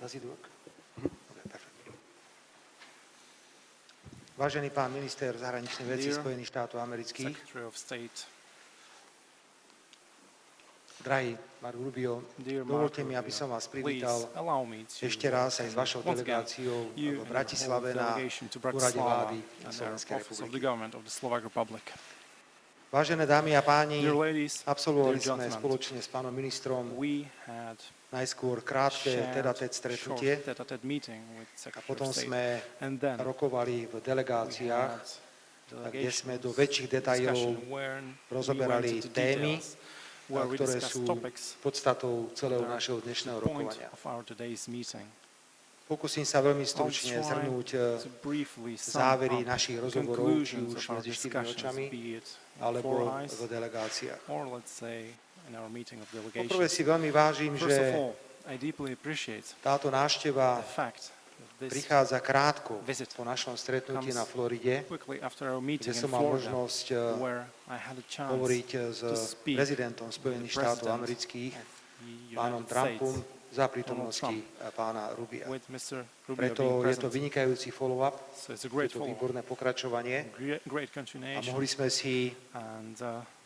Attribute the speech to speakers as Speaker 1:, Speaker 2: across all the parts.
Speaker 1: Does it work? Okay, perfect. Vážený pán minister zahraničných vecí Spojených štátov amerických, drahý Marco Rubio, dovolte mi, aby som vás privítal ešte raz aj s vašou delegáciou v Bratislave na úrade vlády Slovenskej republiky. Vážené dámy a páni, absolvovali sme spoločne s pánom ministrom najskôr krátke tête-à-tête stretnutie a potom sme rokovali v delegáciách, kde sme do väčších detailov rozoberali témy, ktoré sú podstatou celého našeho dnešného rokovania. Pokúsim sa veľmi stručne zhrnúť závery našich rozhovorov, či už medzi štyrmi očami, alebo v delegáciách. Poprvé si veľmi vážim, že táto návšteva prichádza krátko po našom stretnutí na Floride, kde som mal možnosť hovoriť s prezidentom Spojených štátov amerických, pánom Trumpom, za prítomnosti pána Rubia. Preto je to vynikajúci follow-up, je to výborné pokračovanie a mohli sme si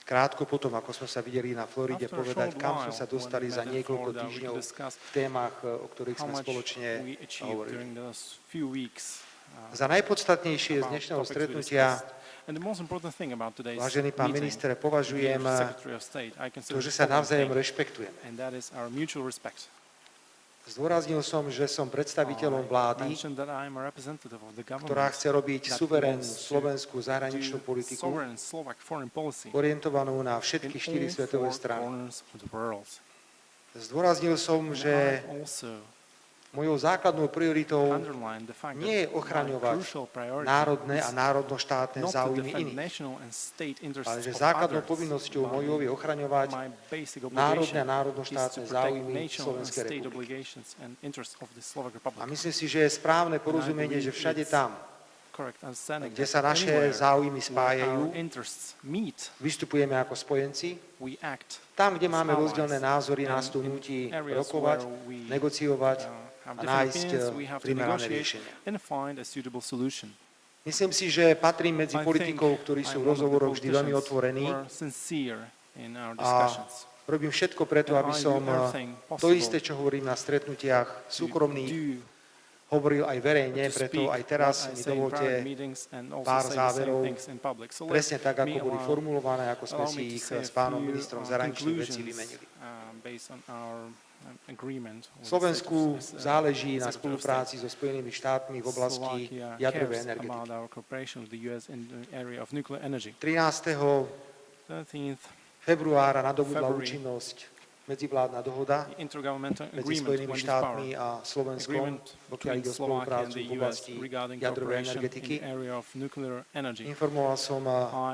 Speaker 1: krátko potom, ako sme sa videli na Floride, povedať, kam sme sa dostali za niekoľko týždňov v témach, o ktorých sme spoločne hovorili. Za najpodstatnejšie z dnešného stretnutia, vážený pán minister, považujem to, že sa navzájom rešpektujeme. Zdôraznil som, že som predstaviteľom vlády, ktorá chce robiť suverénnu slovenskú zahraničnú politiku, orientovanú na všetky 4 svetové strany. Zdôraznil som, že mojou základnou prioritou nie je ochraňovať národné a národnoštátne záujmy iných, ale že základnou povinnosťou mojou je ochraňovať národné a národnoštátne záujmy Slovenskej republiky. A myslím si, že je správne porozumenie, že všade tam, kde sa naše záujmy spájajú, vystupujeme ako spojenci. Tam, kde máme rozdielne názory, nás tu núti rokovať, negociovať a nájsť primerané riešenia. Myslím si, že patrím medzi politikov, ktorí sú v rozhovoroch vždy veľmi otvorení a robím všetko preto, aby som to isté, čo hovorím na stretnutiach súkromných, hovoril aj verejne, preto aj teraz mi dovolte pár záverov, presne tak, ako boli formulované, ako sme si ich s pánom ministrom zahraničných vecí vymenili. Slovensku záleží na spolupráci so Spojenými štátmi v oblasti jadrovej energetiky. 13. februára nadobudla účinnosť medzivládna dohoda medzi Spojenými štátmi a Slovenskom, pokiaľ ide o spoluprácu v oblasti jadrovej energetiky. Informoval som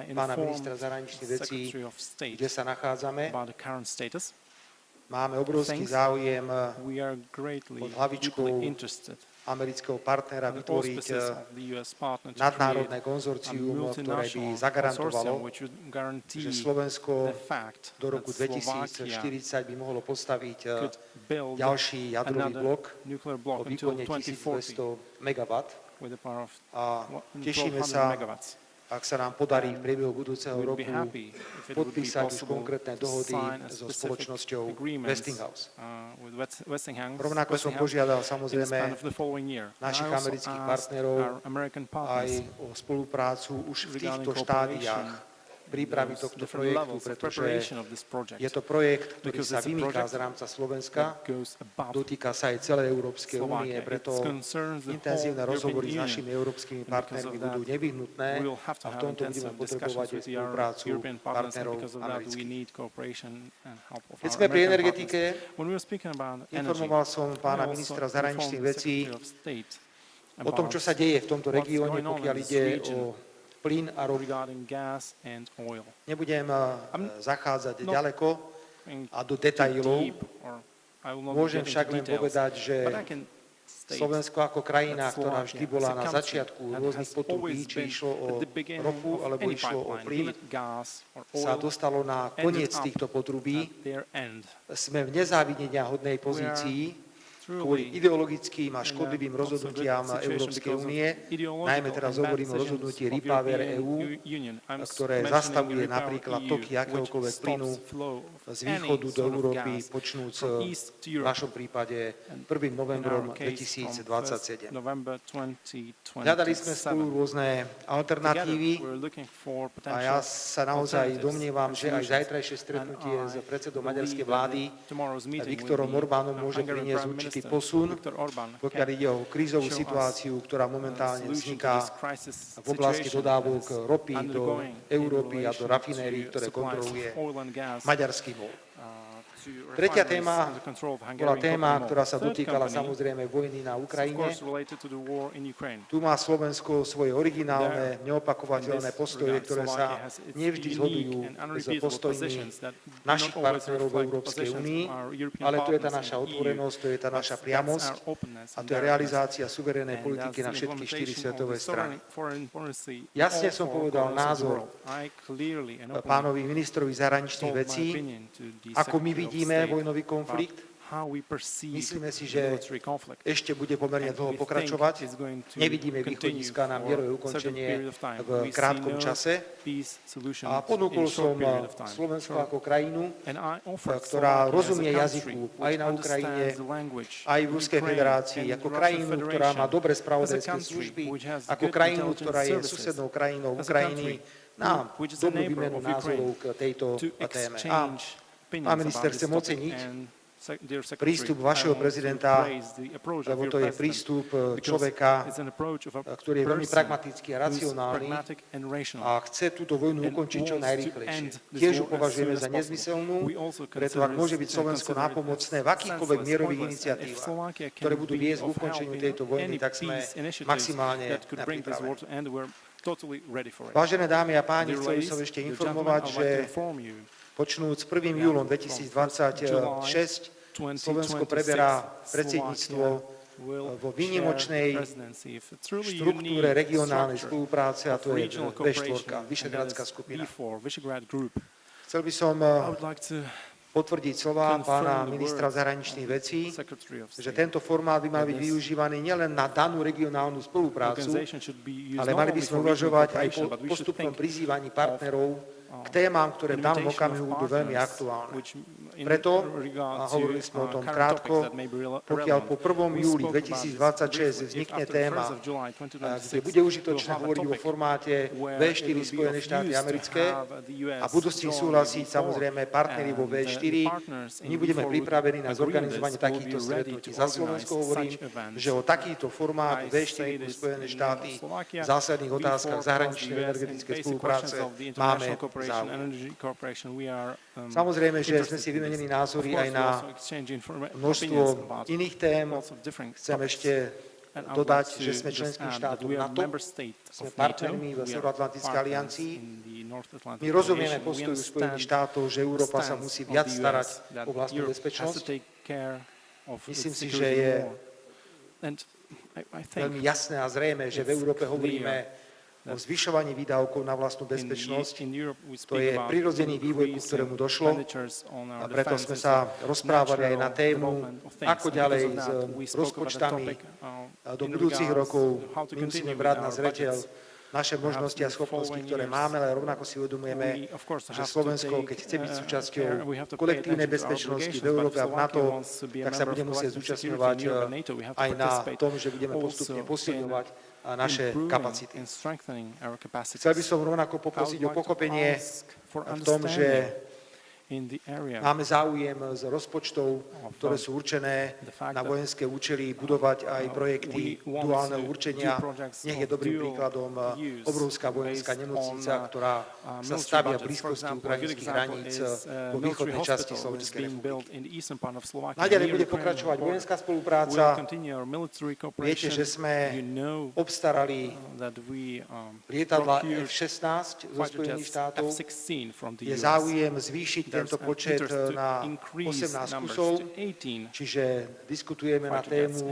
Speaker 1: pána ministra zahraničných vecí, kde sa nachádzame. Máme obrovský záujem pod hlavičkou amerického partnera vytvoriť nadnárodné konzorcium, ktoré by zagarantovalo, že Slovensko do roku 2040 by mohlo postaviť ďalší jadrový blok o výkone 1200 MW. A tešíme sa, ak sa nám podarí v priebehu budúceho roku podpísať už konkrétne dohody so spoločnosťou Westinghouse. Rovnako som požiadal samozrejme našich amerických partnerov aj o spoluprácu už v týchto štádiách prípravy tohto projektu, pretože je to projekt, ktorý sa vymýka z rámca Slovenska, dotýka sa aj celej Európskej únie, preto intenzívne rozhovory s našimi európskymi partnermi budú nevyhnutné a v tomto budeme potrebovať aj spoluprácu partnerov amerických. Keď sme pri energetike, informoval som pána ministra zahraničných vecí o tom, čo sa deje v tomto regióne, pokiaľ ide o plyn a ropu. Nebudem zachádzať ďaleko a do detailov. Môžem však len povedať, že Slovensko ako krajina, ktorá vždy bola na začiatku rôznych potrubí, či išlo o ropu alebo išlo o plyn, sa dostalo na koniec týchto potrubí. Sme v nezávidenia hodnej pozícii
Speaker 2: kvôli ideologickým a škodlivým rozhodnutiam Európskej únie, najmä teraz hovorím o rozhodnutí Repower EU, ktoré zastavuje napríklad toky akéhokoľvek plynu z východu do Európy, počnúc v našom prípade 1. novembrom 2027. Hľadali sme spolu rôzne alternatívy a ja sa naozaj domnievam, že aj zajtrajšie stretnutie s predsedom maďarskej vlády Viktorom Orbánom môže priniesť určitý posun, pokiaľ ide o krízovú situáciu, ktorá momentálne vzniká v oblasti dodávok ropy do Európy a do rafinérií, ktoré kontroluje maďarský MOL. Tretia téma bola téma, ktorá sa dotýkala samozrejme vojny na Ukrajine. Tu má Slovensko svoje originálne, neopakovateľné postoje, ktoré sa nevždy zhodujú s postojmi našich partnerov v Európskej únii, ale to je tá naša otvorenosť, to je tá naša priamosť a to je realizácia suverénnej politiky na všetky 4 svetové strany. Jasne som povedal názor pánovi ministrovi zahraničných vecí, ako my vidíme vojnový konflikt. Myslíme si, že ešte bude pomerne dlho pokračovať. Nevidíme východiska na mierové ukončenie v krátkom čase. A ponúkol som Slovensko ako krajinu, ktorá rozumie jazyku aj na Ukrajine, aj v Ruskej federácii, ako krajinu, ktorá má dobré spravodajské služby, ako krajinu, ktorá je susednou krajinou Ukrajiny, na dobrú výmenu názorov k tejto téme. A pán minister, chcem oceniť prístup vašeho prezidenta, lebo to je prístup človeka, ktorý je veľmi pragmatický a racionálny a chce túto vojnu ukončiť čo najrýchlejšie. Tiež ju považujeme za nezmyselnú, preto ak môže byť Slovensko nápomocné v akýchkoľvek mierových iniciatívach, ktoré budú viesť k ukončeniu tejto vojny, tak sme maximálne pripravení. Vážené dámy a páni, chcel by som ešte informovať, že počnúc 1. júlom 2026 Slovensko preberá predsedníctvo vo výnimočnej štruktúre regionálnej spolupráce a to je V4, Vyšegrádska skupina. Chcel by som potvrdiť slová pána ministra zahraničných vecí, že tento formát by mal byť využívaný nielen na danú regionálnu spoluprácu, ale mali by sme uvažovať aj po postupnom prizývaní partnerov k témam, ktoré v danom okamihu budú veľmi aktuálne. Preto, a hovorili sme o tom krátko, pokiaľ po 1. júli 2026 vznikne téma, kde bude užitočné hovoriť o formáte V4 Spojené štáty americké a budú s tým súhlasiť samozrejme partneri vo V4, my budeme pripravení na zorganizovanie takýchto stretnutí. Za Slovensko hovorím, že o takýto formát V4 Spojené štáty v zásadných otázkach zahraničnej energetickej spolupráce máme záujem. Samozrejme, že sme si vymenili názory aj na množstvo iných tém. Chcem ešte dodať, že sme členským štátom NATO, sme partnermi v Severoatlantickej aliancii. My rozumieme postoju Spojených štátov, že Európa sa musí viac starať o vlastnú bezpečnosť. Myslím si, že je veľmi jasné a zrejmé, že v Európe hovoríme o zvyšovaní výdavkov na vlastnú bezpečnosť. To je prirodzený vývoj, ku ktorému došlo. A preto sme sa rozprávali aj na tému, ako ďalej s rozpočtami do budúcich rokov. My musíme brať na zreteľ naše možnosti a schopnosti, ktoré máme, ale rovnako si uvedomujeme, že Slovensko, keď chce byť súčasťou kolektívnej bezpečnosti v Európe a v NATO, tak sa bude musieť zúčastňovať aj na tom, že budeme postupne posilňovať naše kapacity. Chcel by som rovnako poprosiť o pochopenie v tom, že máme záujem z rozpočtov, ktoré sú určené na vojenské účely, budovať aj projekty duálneho určenia. Nech je dobrým príkladom obrovská vojenská nemocnica, ktorá sa stavia v blízkosti ukrajinských hraníc vo východnej časti Slovenskej republiky. Naďalej bude pokračovať vojenská spolupráca. Viete, že sme obstarali lietadla F-16 zo Spojených štátov. Je záujem zvýšiť tento počet na 18 kusov, čiže diskutujeme na tému,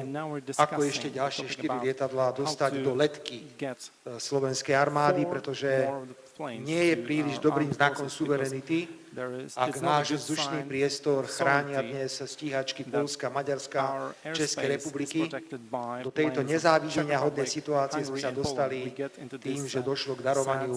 Speaker 2: ako ešte ďalšie 4 lietadlá dostať do letky slovenskej armády, pretože nie je príliš dobrým znakom suverenity, Ak náš vzdušný priestor chránia dnes stíhačky Poľska, Maďarska, Českej republiky, do tejto nezávideniahodnej situácie sme sa dostali tým, že došlo k darovaniu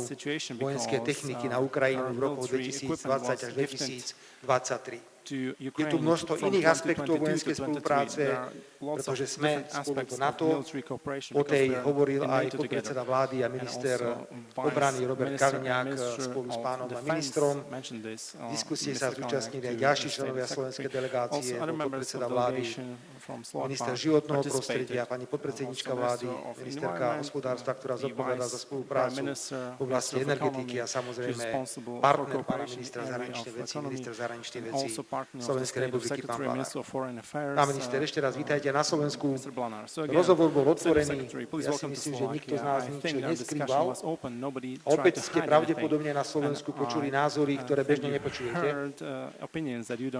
Speaker 2: vojenskej techniky na Ukrajinu v rokoch 2020 až 2023. Je tu množstvo iných aspektov vojenskej spolupráce, pretože sme spolu do NATO. O tej hovoril aj podpredseda vlády a minister obrany Robert Kaliňák spolu s pánom ministrom. V diskusii sa zúčastnili aj ďalší členovia slovenskej delegácie, podpredseda vlády, minister životného prostredia, pani podpredsednička vlády, ministerka hospodárstva, ktorá zodpovedá za spoluprácu v oblasti energetiky a samozrejme partner pána ministra zahraničných vecí, minister zahraničných vecí Slovenskej republiky, pán Blanár. Pán minister, ešte raz vítajte na Slovensku. Rozhovor bol otvorený. Ja si myslím, že nikto z nás nič neskrýval. Opäť ste pravdepodobne na Slovensku počuli názory, ktoré bežne nepočujete.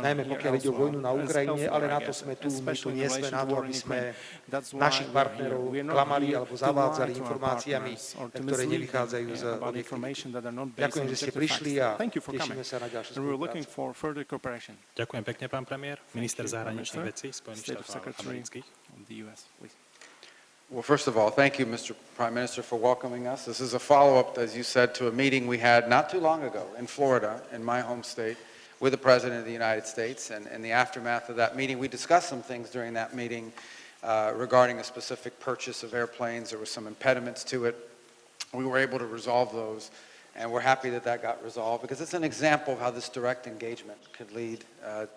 Speaker 2: Najmä pokiaľ ide o vojnu na Ukrajine, ale na to sme tu. My tu nie sme na to, aby sme našich partnerov klamali alebo zavádzali informáciami, ktoré nevychádzajú z objektivity. Ďakujem, že ste prišli a tešíme sa na ďalšiu spoluprácu.
Speaker 3: Ďakujem pekne, pán premiér. Minister zahraničných vecí Spojených štátov amerických.
Speaker 4: Well, first of all, thank you, Mr. Prime Minister, for welcoming us. This is a follow-up, as you said, to a meeting we had not too long ago in Florida, in my home state, with the President of the United States. And in the aftermath of that meeting, we discussed some things during that meeting regarding a specific purchase of airplanes. There were some impediments to it. We were able to resolve those. And we're happy that that got resolved because it's an example of how this direct engagement could lead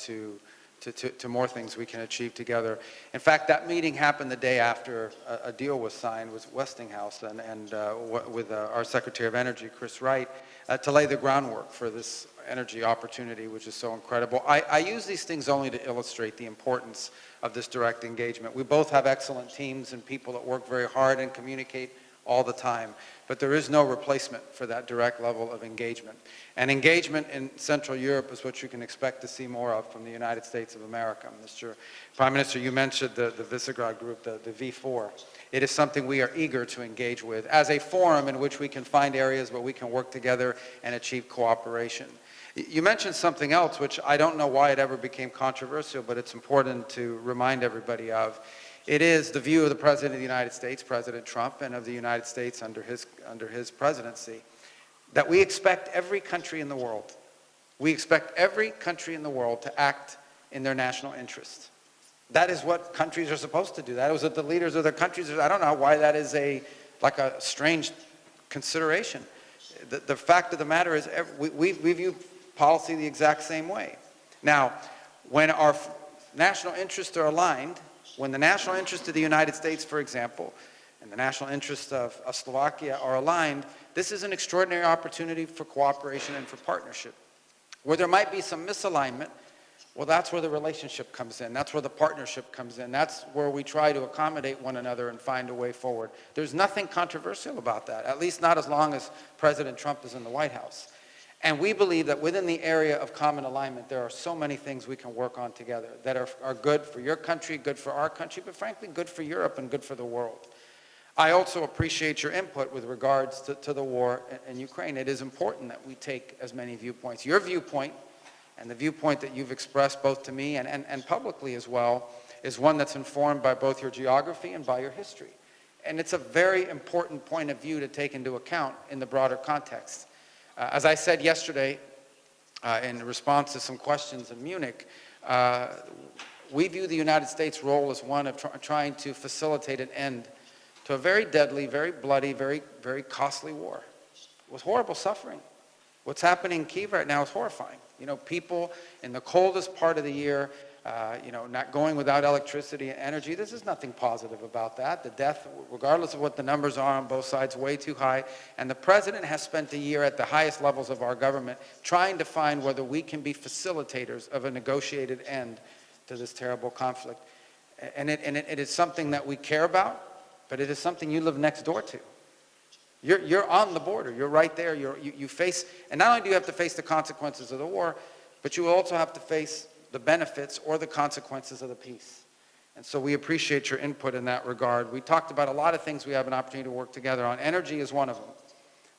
Speaker 4: to more things we can achieve together. In fact, that meeting happened the day after a deal was signed with Westinghouse and with our Secretary of Energy, Chris Wright, to lay the groundwork for this energy opportunity, which is so incredible. I use these things only to illustrate the importance of this direct engagement. We both have excellent teams and people that work very hard and communicate all the time, but there is no replacement for that direct level of engagement. And engagement in Central Europe is what you can expect to see more of from the United States of America. Mr. Prime Minister, you mentioned the Visegrad Group, the V4. It is something we are eager to engage with as a forum in which we can find areas where we can work together and achieve cooperation. You mentioned something else, which I don't know why it ever became controversial, but it's important to remind everybody of. It is the view of the President of the United States, President Trump, and of the United States under his presidency, that we expect every country in the world, to act in their national interest. That is what countries are supposed to do. That is what the leaders of their countries are. I don't know why that is like a strange consideration. The fact of the matter is we view policy the exact same way. Now, when our national interests are aligned, when the national interests of the United States, for example, and the national interests of Slovakia are aligned, this is an extraordinary opportunity for cooperation and for partnership. Where there might be some misalignment, well, that's where the relationship comes in. That's where the partnership comes in. That's where we try to accommodate one another and find a way forward. There's nothing controversial about that, at least not as long as President Trump is in the White House. And we believe that within the area of common alignment, there are so many things we can work on together that are good for your country, good for our country, but frankly, good for Europe and good for the world. I also appreciate your input with regards to the war in Ukraine. It is important that we take as many viewpoints. Your viewpoint and the viewpoint that you've expressed both to me and publicly as well is one that's informed by both your geography and by your history. And it's a very important point of view to take into account in the broader context. As I said yesterday, in response to some questions in Munich, we view the United States' role as one of trying to facilitate an end to a very deadly, very bloody, very, very costly war with horrible suffering. What's happening in Kyiv right now is horrifying. You know, people in the coldest part of the year, not going without electricity and energy. This is nothing positive about that. The death, regardless of what the numbers are on both sides, way too high. And the president has spent a year at the highest levels of our government trying to find whether we can be facilitators of a negotiated end to this terrible conflict. And it is something that we care about, but it is something you live next door to. You're on the border. You're right there. You face, and not only do you have to face the consequences of the war, but you will also have to face the benefits or the consequences of the peace. And so we appreciate your input in that regard. We talked about a lot of things we have an opportunity to work together on. Energy is one of them.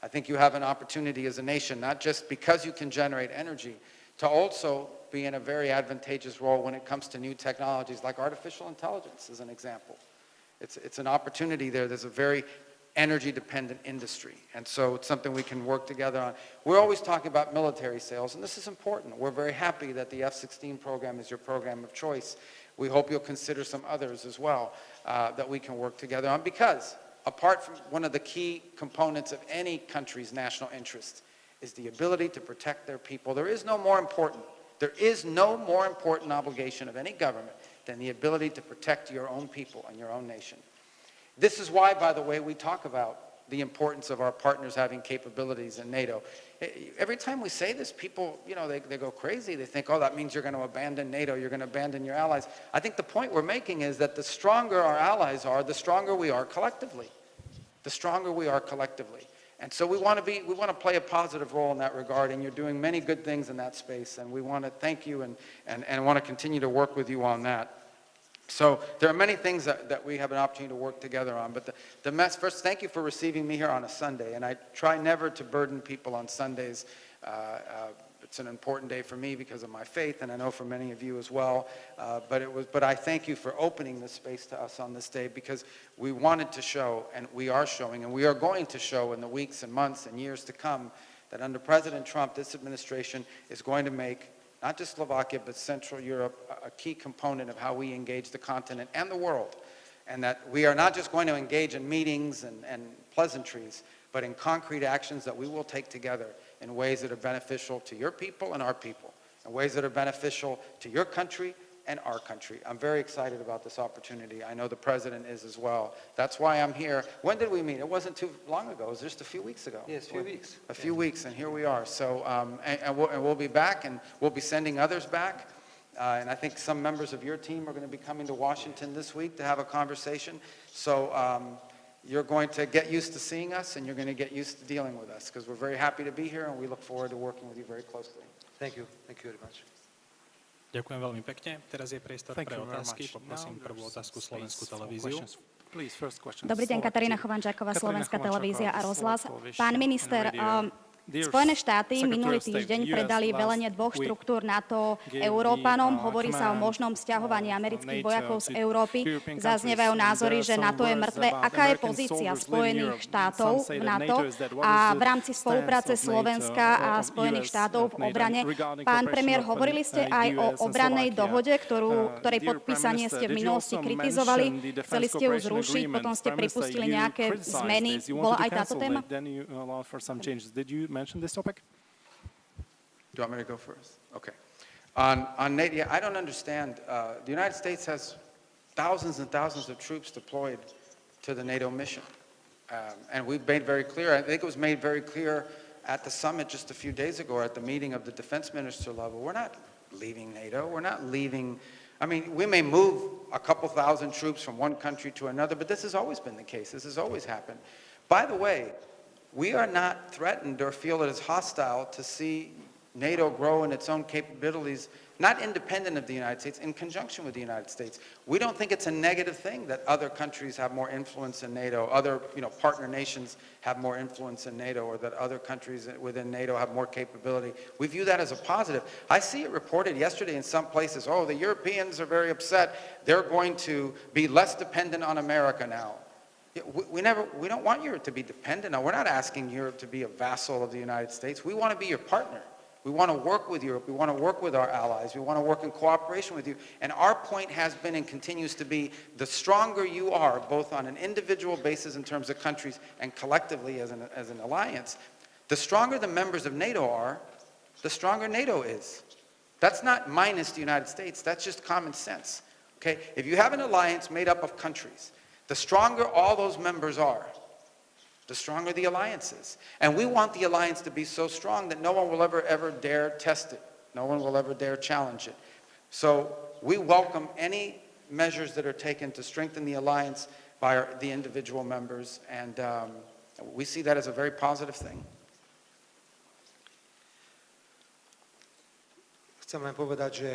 Speaker 4: I think you have an opportunity as a nation, not just because you can generate energy, to also be in a very advantageous role when it comes to new technologies like artificial intelligence, as an example. It's an opportunity there. There's a very energy-dependent industry, and so it's something we can work together on. We're always talking about military sales, and this is important. We're very happy that the F-16 program is your program of choice. We hope you'll consider some others as well that we can work together on, because apart from one of the key components of any country's national interest is the ability to protect their people. There is no more important obligation of any government than the ability to protect your own people and your own nation. This is why, by the way, we talk about the importance of our partners having capabilities in NATO. Every time we say this, people, they go crazy. They think, oh, that means you're going to abandon NATO, you're going to abandon your allies. I think the point we're making is that the stronger our allies are, the stronger we are collectively. The stronger we are collectively. And so we want to play a positive role in that regard, and you're doing many good things in that space, and we want to thank you and want to continue to work with you on that. So there are many things that we have an opportunity to work together on, but first, thank you for receiving me here on a Sunday, and I try never to burden people on Sundays. It's an important day for me because of my faith, and I know for many of you as well, but I thank you for opening this space to us on this day, because we wanted to show, and we are showing, and we are going to show in the weeks and months and years to come, that under President Trump, this administration is going to make not just Slovakia, but Central Europe, a key component of how we engage the continent and the world. And that we are not just going to engage in meetings and pleasantries, but in concrete actions that we will take together in ways that are beneficial to your people and our people, in ways that are beneficial to your country and our country. I'm very excited about this opportunity. I know the President is as well. That's why I'm here. When did we meet? It wasn't too long ago. It was just a few weeks ago.
Speaker 2: Yes, a few weeks.
Speaker 4: A few weeks, and here we are. So, and we'll be back, and we'll be sending others back. And I think some members of your team are going to be coming to Washington this week to have a conversation. So you're going to get used to seeing us, and you're going to get used to dealing with us, because we're very happy to be here, and we look forward to working with you very closely.
Speaker 2: Thank you. Thank you very much.
Speaker 3: Ďakujem veľmi pekne. Teraz je priestor pre otázky. Poprosím prvú otázku Slovenskú televíziu.
Speaker 5: Dobrý deň, Katarína Chovančáková, Slovenská televízia a rozhlas. Pán minister, Spojené štáty minulý týždeň predali velenie 2 štruktúr NATO Európanom. Hovorí sa o možnom sťahovaní amerických vojakov z Európy. Zaznievajú názory, že NATO je mŕtve. Aká je pozícia Spojených štátov v NATO a v rámci spolupráce Slovenska a Spojených štátov v obrane? Pán premiér, hovorili ste aj o obrannej dohode, ktorej podpísanie ste v minulosti kritizovali. Chceli ste ju zrušiť, potom ste pripustili nejaké zmeny. Bola aj táto téma?
Speaker 1: Mention this topic?
Speaker 4: Do you want me to go first? Okay. On NATO, I don't understand. The United States has thousands and thousands of troops deployed to the NATO mission. And we've made very clear, I think it was made very clear at the summit just a few days ago, or at the meeting of the defense minister level, we're not leaving NATO. We're not leaving. I mean, we may move a couple thousand troops from one country to another, but this has always been the case. This has always happened. By the way, we are not threatened or feel it is hostile to see NATO grow in its own capabilities, not independent of the United States, in conjunction with the United States. We don't think it's a negative thing that other countries have more influence in NATO, other partner nations have more influence in NATO, or that other countries within NATO have more capability. We view that as a positive. I see it reported yesterday in some places, oh, the Europeans are very upset. They're going to be less dependent on America now. We don't want Europe to be dependent. We're not asking Europe to be a vassal of the United States. We want to be your partner. We want to work with Europe. We want to work with our allies. We want to work in cooperation with you. And our point has been and continues to be, the stronger you are, both on an individual basis in terms of countries and collectively as an alliance, the stronger the members of NATO are, the stronger NATO is. That's not minus the United States. That's just common sense. Okay? If you have an alliance made up of countries, the stronger all those members are, the stronger the alliance is. And we want the alliance to be so strong that no one will ever dare test it. No one will ever dare challenge it. So we welcome any measures that are taken to strengthen the alliance by the individual members, and we see that as a very positive thing.
Speaker 2: Chcem len povedať, že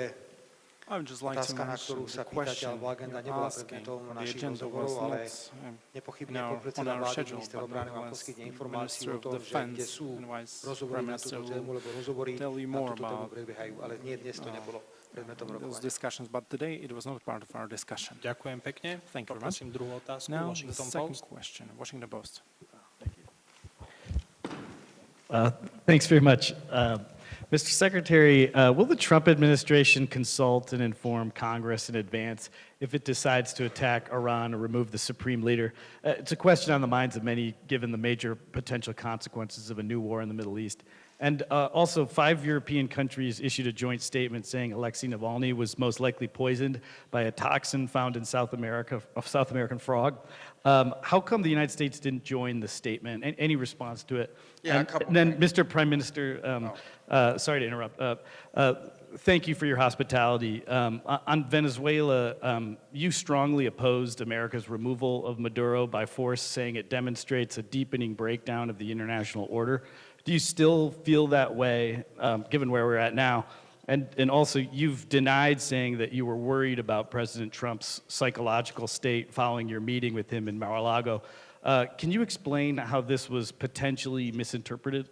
Speaker 2: Otázka, na ktorú sa pýtate, alebo agenda nebola predmetom našich rozhovorov, ale nepochybne podpredseda vlády, minister obrany vám poskytne informáciu o tom, že kde sú rozhovory na túto tému, lebo rozhovory na túto tému prebiehajú, ale nie, dnes to nebolo predmetom rokovania.
Speaker 3: Ďakujem pekne. Poprosím druhú otázku.
Speaker 1: Washington Post.
Speaker 6: Thanks very much. Mr. Secretary, will the Trump administration consult and inform Congress in advance if it decides to attack Iran or remove the supreme leader? It's a question on the minds of many, given the major potential consequences of a new war in the Middle East. And also, 5 European countries issued a joint statement saying Alexei Navalny was most likely poisoned by a toxin found in South American frog. How come the United States didn't join the statement? Any response to it?
Speaker 4: Yeah,
Speaker 6: and then, Mr. Prime Minister, sorry to interrupt. Thank you for your hospitality. On Venezuela, you strongly opposed America's removal of Maduro by force, saying it demonstrates a deepening breakdown of the international order. Do you still feel that way, given where we're at now? And also, you've denied saying that you were worried about President Trump's psychological state following your meeting with him in Mar-a-Lago. Can you explain how this was potentially misinterpreted?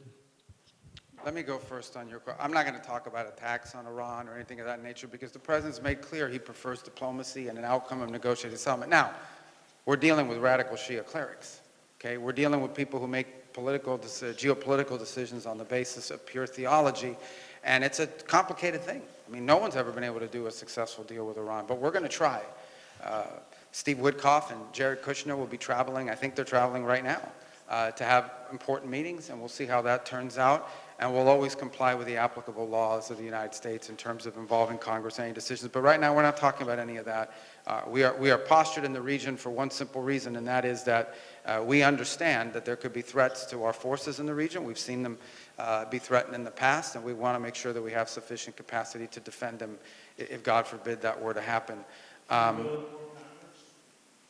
Speaker 4: Let me go first on your question. I'm not going to talk about attacks on Iran or anything of that nature because the president's made clear he prefers diplomacy and an outcome of negotiated settlement. Now, we're dealing with radical Shia clerics. Okay, we're dealing with people who make geopolitical decisions on the basis of pure theology, and it's a complicated thing. I mean, no one's ever been able to do a successful deal with Iran, but we're going to try. Steve Witkoff and Jared Kushner will be traveling. I think they're traveling right now to have important meetings, and we'll see how that turns out. And we'll always comply with the applicable laws of the United States in terms of involving Congress in any decisions. But right now, we're not talking about any of that. We are postured in the region for one simple reason, and that is that we understand that there could be threats to our forces in the region. We've seen them be threatened in the past, and we want to make sure that we have sufficient capacity to defend them if, God forbid, that were to happen.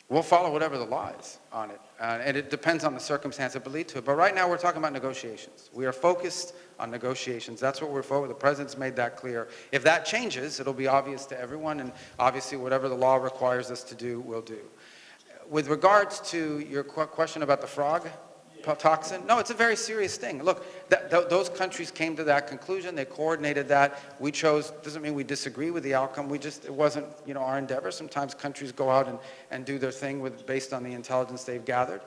Speaker 4: We'll follow whatever the law is on it, and it depends on the circumstance that will lead to it. But right now, we're talking about negotiations. We are focused on negotiations. That's what we're focused on. The president's made that clear. If that changes, it'll be obvious to everyone, and obviously whatever the law requires us to do, we'll do. With regards to your question about the frog toxin, no, it's a very serious thing. Look, those countries came to that conclusion. They coordinated that. We chose, doesn't mean we disagree with the outcome. It wasn't, our endeavor. Sometimes countries go out and do their thing based on the intelligence they've gathered.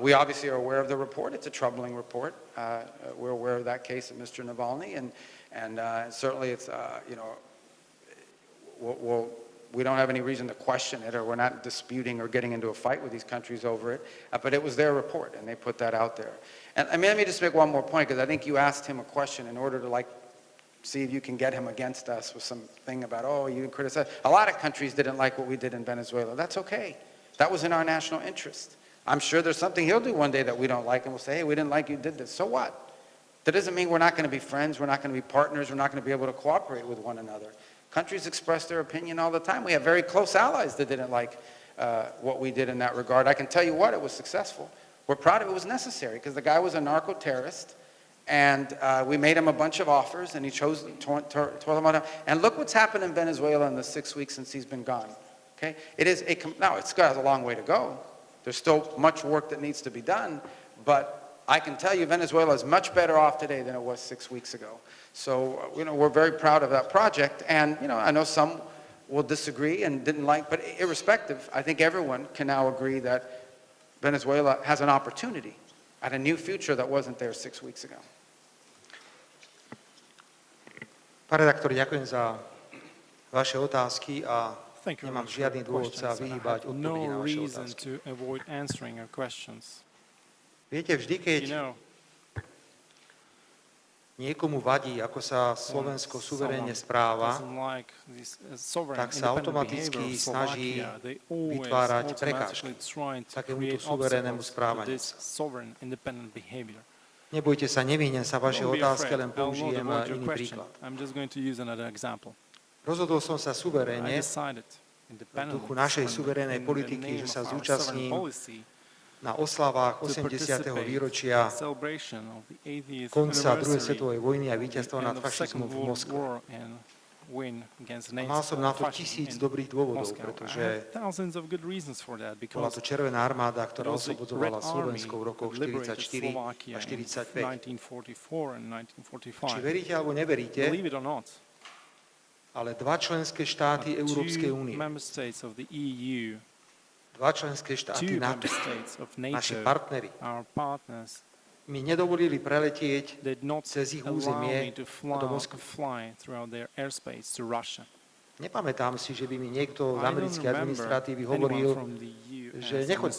Speaker 4: We obviously are aware of the report. It's a troubling report. We're aware of that case of Mr. Navalny, and certainly it's, we don't have any reason to question it, or we're not disputing or getting into a fight with these countries over it, but it was their report, and they put that out there. And let me just make one more point, because I think you asked him a question in order to see if you can get him against us with something about, you didn't criticize. A lot of countries didn't like what we did in Venezuela. That's okay. That was in our national interest. I'm sure there's something he'll do one day that we don't like, and we'll say, hey, we didn't like you did this. So what? That doesn't mean we're not going to be friends, we're not going to be partners, we're not going to be able to cooperate with one another. Countries express their opinion all the time. We have very close allies that didn't like what we did in that regard. I can tell you what, it was successful. We're proud of it. It was necessary because the guy was a narco-terrorist, and we made him a bunch of offers, and he chose to tore them out. And look what's happened in Venezuela in the 6 weeks since he's been gone. Okay? Now, it's got a long way to go. There's still much work that needs to be done, but I can tell you Venezuela is much better off today than it was 6 weeks ago. So, we're very proud of that project, and, I know some will disagree and didn't like, but irrespective, I think everyone can now agree that Venezuela has an opportunity at a new future that wasn't there 6 weeks ago.
Speaker 2: Pán redaktor, ďakujem za vaše otázky a nemám žiadny dôvod sa vyhýbať odpovedí na vaše otázky. Viete, vždy, keď niekomu vadí, ako sa Slovensko suverénne správa, tak sa automaticky snaží vytvárať prekážky takémuto suverénnemu správaniu. Nebojte sa, nevyhnem sa vašej otázke, len použijem iný príklad. Rozhodol som sa suverénne v duchu našej suverénnej politiky, že sa zúčastním na oslavách 80. výročia konca druhej svetovej vojny a víťazstva nad fašizmom v Moskve. A mal som na to 1000 dobrých dôvodov, pretože bola to Červená armáda, ktorá oslobodzovala Slovensko v rokoch 44 a 45. Či veríte alebo neveríte, ale dva členské štáty Európskej únie, dva členské štáty NATO, naši partneri, mi nedovolili preletieť cez ich územie do Moskvy. Nepamätám si, že by mi niekto z americkej administratívy hovoril, že nechoď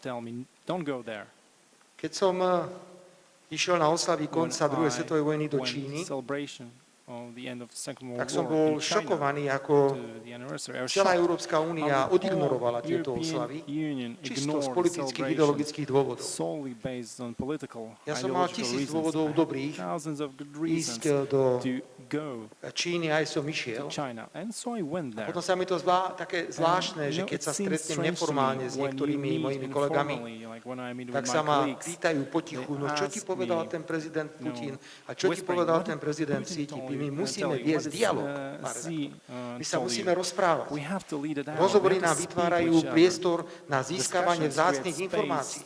Speaker 2: tam. Keď som išiel na oslavy konca druhej svetovej vojny do Číny, tak som bol šokovaný, ako celá Európska únia odignorovala tieto oslavy čisto z politických, ideologických dôvodov. Ja som mal 1000 dôvodov dobrých ísť do Číny, aj som išiel. A potom sa mi to také zvláštne, že keď sa stretnem neformálne s niektorými mojimi kolegami, tak sa ma pýtajú potichu, no čo ti povedal ten prezident Putin a čo ti povedal ten prezident Xi Jinping. My musíme viesť dialog. My sa musíme rozprávať. Rozhovory nám vytvárajú priestor na získavanie vzácnych informácií.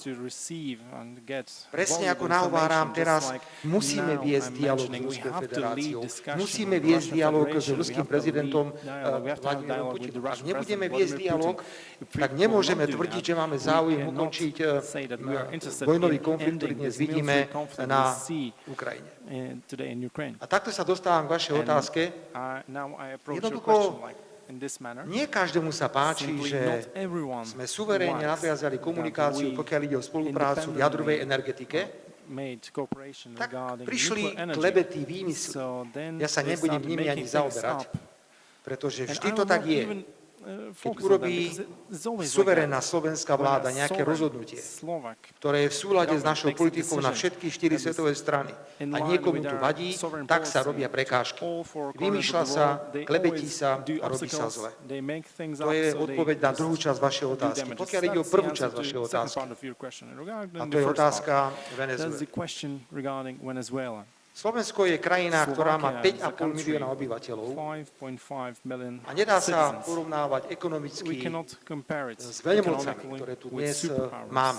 Speaker 2: Presne ako nahováram teraz, musíme viesť dialog s Ruskou federáciou. Musíme viesť dialog s ruským prezidentom Vladimírom Putinom. Ak nebudeme viesť dialog, tak nemôžeme tvrdiť, že máme záujem ukončiť vojnový konflikt, ktorý dnes vidíme na Ukrajine. A takto sa dostávam k vašej otázke. Jednoducho, nie každému sa páči, že sme suverénne nadviazali komunikáciu, pokiaľ ide o spoluprácu v jadrovej energetike, tak prišli klebetí výmysly. Ja sa nebudem nimi ani zaoberať, pretože vždy to tak je. Keď urobí suverénna slovenská vláda nejaké rozhodnutie, ktoré je v súlade s našou politikou na všetky 4 svetové strany a niekomu tu vadí, tak sa robia prekážky. Vymýšľa sa, klebetí sa a robí sa zle. To je odpoveď na druhú časť vašej otázky. Pokiaľ ide o prvú časť vašej otázky, a to je otázka Venezuely. Slovensko je krajina, ktorá má 5,5 milióna obyvateľov a nedá sa porovnávať ekonomicky s veľmocami, ktoré tu dnes máme.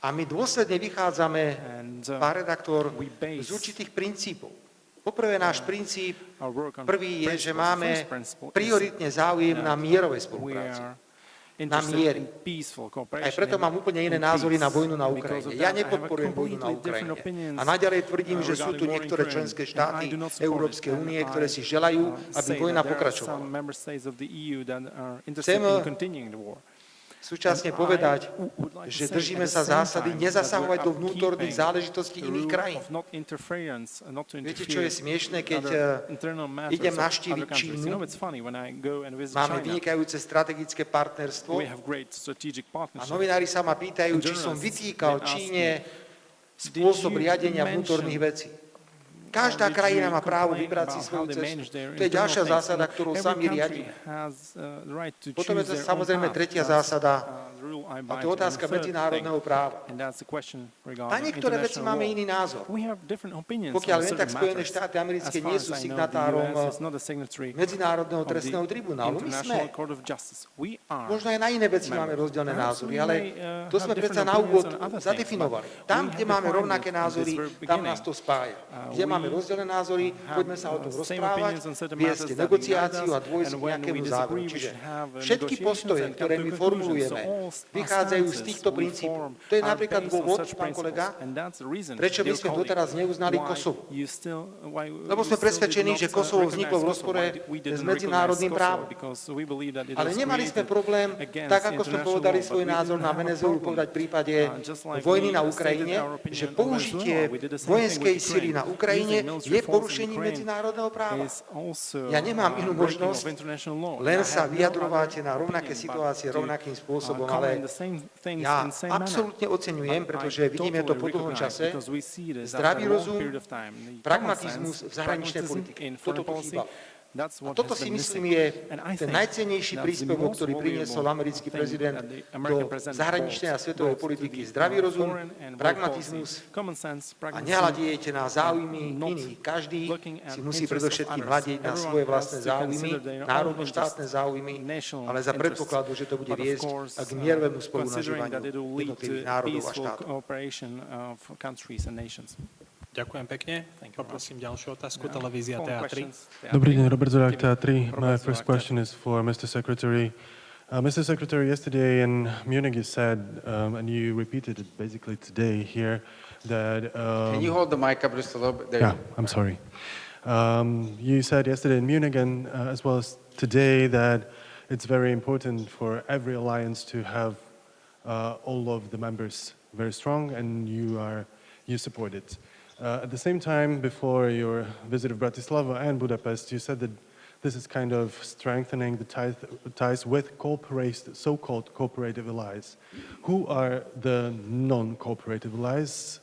Speaker 2: A my dôsledne vychádzame, pán redaktor, z určitých princípov. Poprvé náš princíp prvý je, že máme prioritne záujem na mierovej spolupráci. Na miery. Aj preto mám úplne iné názory na vojnu na Ukrajine. Ja nepodporujem vojnu na Ukrajine. A naďalej tvrdím, že sú tu niektoré členské štáty Európskej únie, ktoré si želajú, aby vojna pokračovala. Chcem súčasne povedať, že držíme sa zásady nezasahovať do vnútorných záležitostí iných krajín. Viete, čo je smiešné, keď idem navštíviť Čínu, máme vynikajúce strategické partnerstvo a novinári sa ma pýtajú, či som vytýkal Číne spôsob riadenia vnútorných vecí. Každá krajina má právo vybrať si svoju cestu. To je ďalšia zásada, ktorú sami riadíme. Potom je to samozrejme tretia zásada, a to je otázka medzinárodného práva. Na niektoré veci máme iný názor. Pokiaľ viem, tak Spojené štáty americké nie sú signatárom Medzinárodného trestného tribunálu. My sme. Možno aj na iné veci máme rozdielne názory, ale to sme predsa na úvod zadefinovali. Tam, kde máme rovnaké názory, tam nás to spája. Kde máme rozdielne názory, poďme sa o tom rozprávať, viesť negociáciu a dôjsť k nejakému záveru. Čiže všetky postoje, ktoré my formulujeme, vychádzajú z týchto princípov. To je napríklad dôvod, pán kolega, prečo by sme doteraz neuznali Kosovo. Lebo sme presvedčení, že Kosovo vzniklo v rozpore s medzinárodným právom. Ale nemali sme problém, tak ako sme povedali svoj názor na Venezuelu povedať v prípade vojny na Ukrajine, že použitie vojenskej sily na Ukrajine je porušením medzinárodného práva. Ja nemám inú možnosť len sa vyjadrovať na rovnaké situácie rovnakým spôsobom, ale ja absolútne oceňujem, pretože vidíme to po dlhom čase, zdravý rozum, pragmatizmus v zahraničnej politike. Toto tu chýba. A toto si myslím je ten najcennejší príspevok, ktorý priniesol americký prezident do zahraničnej a svetovej politiky. Zdravý rozum, pragmatizmus a nehľadíte na záujmy iných. Každý si musí predovšetkým hľadiť na svoje vlastné záujmy, národno-štátne záujmy, ale za predpokladu, že to bude viesť k mierovému spolunažívaniu jednotlivých národov a štátov.
Speaker 3: Ďakujem pekne. Poprosím ďalšiu otázku. Televízia TA3.
Speaker 7: Dobrý deň, Robert Zorák, TA3. My first question is for Mr. Secretary. Mr. Secretary, yesterday in Munich you said, and you repeated it basically today here, that...
Speaker 4: Can you hold the mic up just a little bit? There
Speaker 7: I'm sorry. You said yesterday in Munich and as well as today that it's very important for every alliance to have all of the members very strong, and you support it. At the same time, before your visit of Bratislava and Budapest, you said that this is kind of strengthening the ties with so-called cooperative allies. Who are the non-cooperative allies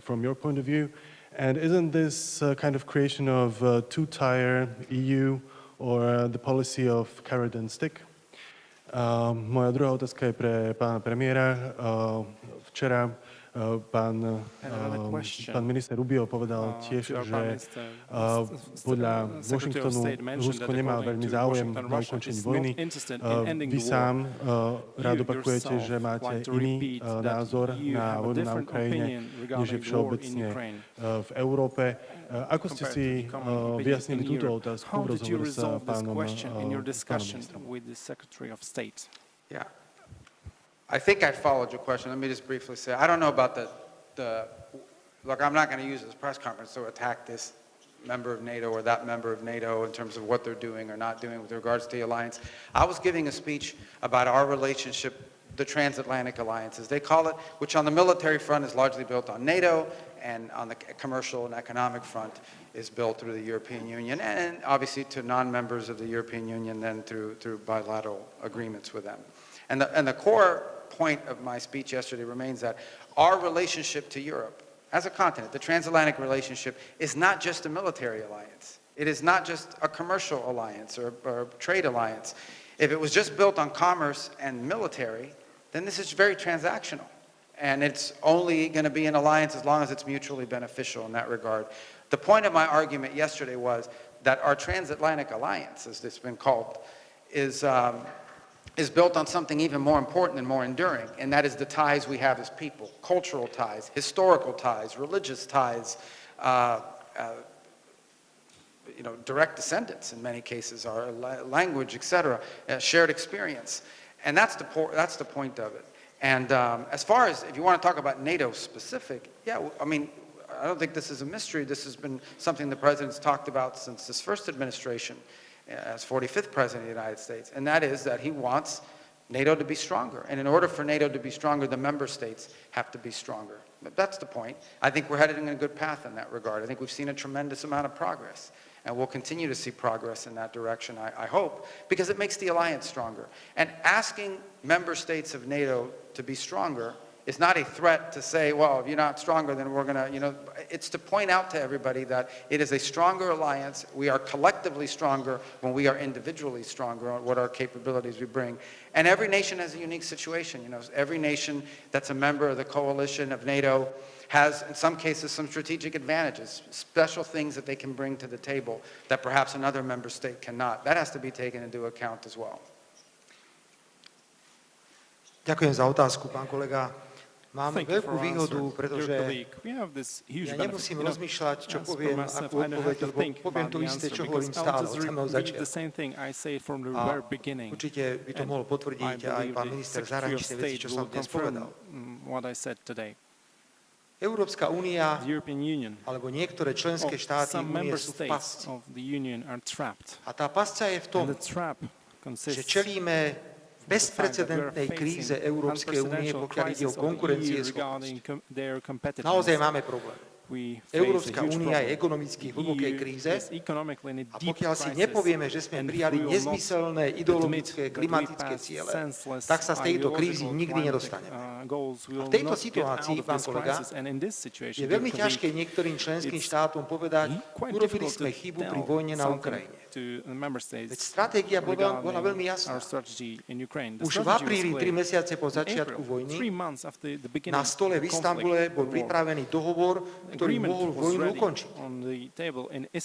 Speaker 7: from your point of view? And isn't this kind of creation of two-tier EU or the policy of carrot and stick? Moja druhá otázka je pre pána premiéra. Včera pán minister Rubio povedal tiež, že podľa Washingtonu Rusko nemá veľmi záujem na ukončení vojny. Vy sám rád opakujete, že máte iný názor na vojnu na Ukrajine, než je všeobecne v Európe. Ako ste si vyjasnili túto otázku v rozhovoru s pánom ministrom?
Speaker 4: I think I followed your question. Let me just briefly say, I don't know about look, I'm not going to use this press conference to attack this member of NATO or that member of NATO in terms of what they're doing or not doing with regards to the alliance. I was giving a speech about our relationship, the transatlantic alliance, as they call it, which on the military front is largely built on NATO, and on the commercial and economic front is built through the European Union, and obviously to non-members of the European Union then through bilateral agreements with them. And the core point of my speech yesterday remains that our relationship to Europe as a continent, the transatlantic relationship, is not just a military alliance. It is not just a commercial alliance or a trade alliance. If it was just built on commerce and military, then this is very transactional. And it's only going to be an alliance as long as it's mutually beneficial in that regard. The point of my argument yesterday was that our transatlantic alliance, as it's been called, is built on something even more important and more enduring, and that is the ties we have as people, cultural ties, historical ties, religious ties, direct descendants in many cases, our language, etc., shared experience. And that's the point of it. And as far as, if you want to talk about NATO specific, yeah, I mean, I don't think this is a mystery. This has been something the President's talked about since his first administration as 45th President of the United States, and that is that he wants NATO to be stronger. And in order for NATO to be stronger, the member states have to be stronger. But that's the point. I think we're headed in a good path in that regard. I think we've seen a tremendous amount of progress, and we'll continue to see progress in that direction, I hope, because it makes the alliance stronger. And asking member states of NATO to be stronger is not a threat to say, well, if you're not stronger, then we're going to, it's to point out to everybody that it is a stronger alliance. We are collectively stronger when we are individually stronger on what our capabilities we bring. And every nation has a unique situation. Every nation that's a member of the coalition of NATO has, in some cases, some strategic advantages, special things that they can bring to the table that perhaps another member state cannot. That has to be taken into account as well.
Speaker 2: Ďakujem za otázku, pán kolega. Mám veľkú výhodu, pretože ja nemusím rozmýšľať, čo poviem, akú odpoveď, lebo poviem to isté, čo hovorím stále od samého začiatku. A určite by to mohol potvrdiť aj pán minister zahraničnej veci, čo som dnes povedal. Európska únia alebo niektoré členské štáty únie sú v pasci. A tá pasca je v tom, že čelíme bezprecedentnej kríze Európskej únie, pokiaľ ide o konkurencieschopnosť. Naozaj máme problém. Európska únia je ekonomicky v hlbokej kríze a pokiaľ si nepovieme, že sme prijali nezmyselné ideologické klimatické ciele, tak sa z tejto krízy nikdy nedostaneme. v tejto situácii, pán kolega, je veľmi ťažké niektorým členským štátom povedať, urobili sme chybu pri vojne na Ukrajine. Veď stratégia bola veľmi jasná. Už v apríli, 3 mesiace po začiatku vojny, na stole v Istanbule bol pripravený dohovor, ktorý mohol vojnu ukončiť.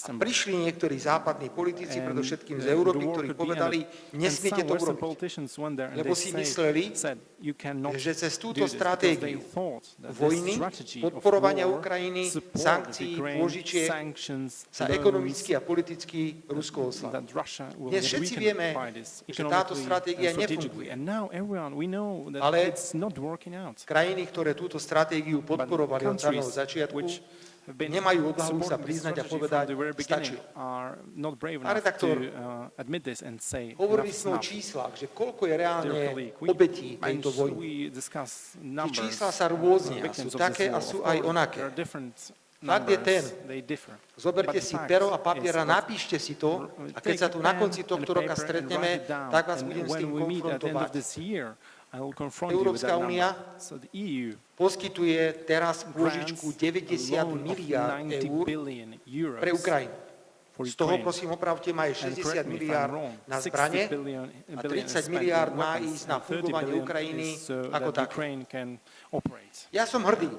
Speaker 2: A prišli niektorí západní politici, predovšetkým z Európy, ktorí povedali, nesmiete to urobiť, lebo si mysleli, že cez túto stratégiu vojny, podporovania Ukrajiny, sankcií, pôžičiek sa ekonomicky a politicky Rusko oslabí. Dnes všetci vieme, že táto stratégia nefunguje. Ale krajiny, ktoré túto stratégiu podporovali od samého začiatku, nemajú odvahu sa priznať a povedať, stačilo. Pán redaktor, hovorili sme o číslach, že koľko je reálne obetí tejto vojny. Tí čísla sa rôznia, sú také a sú aj onaké. Fakt je ten, zoberte si pero a papier a napíšte si to a keď sa tu na konci tohto roka stretneme, tak vás budem s tým konfrontovať. Európska únia poskytuje teraz pôžičku 90 miliárd eur pre Ukrajinu. Z toho, prosím, opravte ma, je 60 miliárd na zbrane a 30 miliárd má ísť na fungovanie Ukrajiny ako také. Ja som hrdý,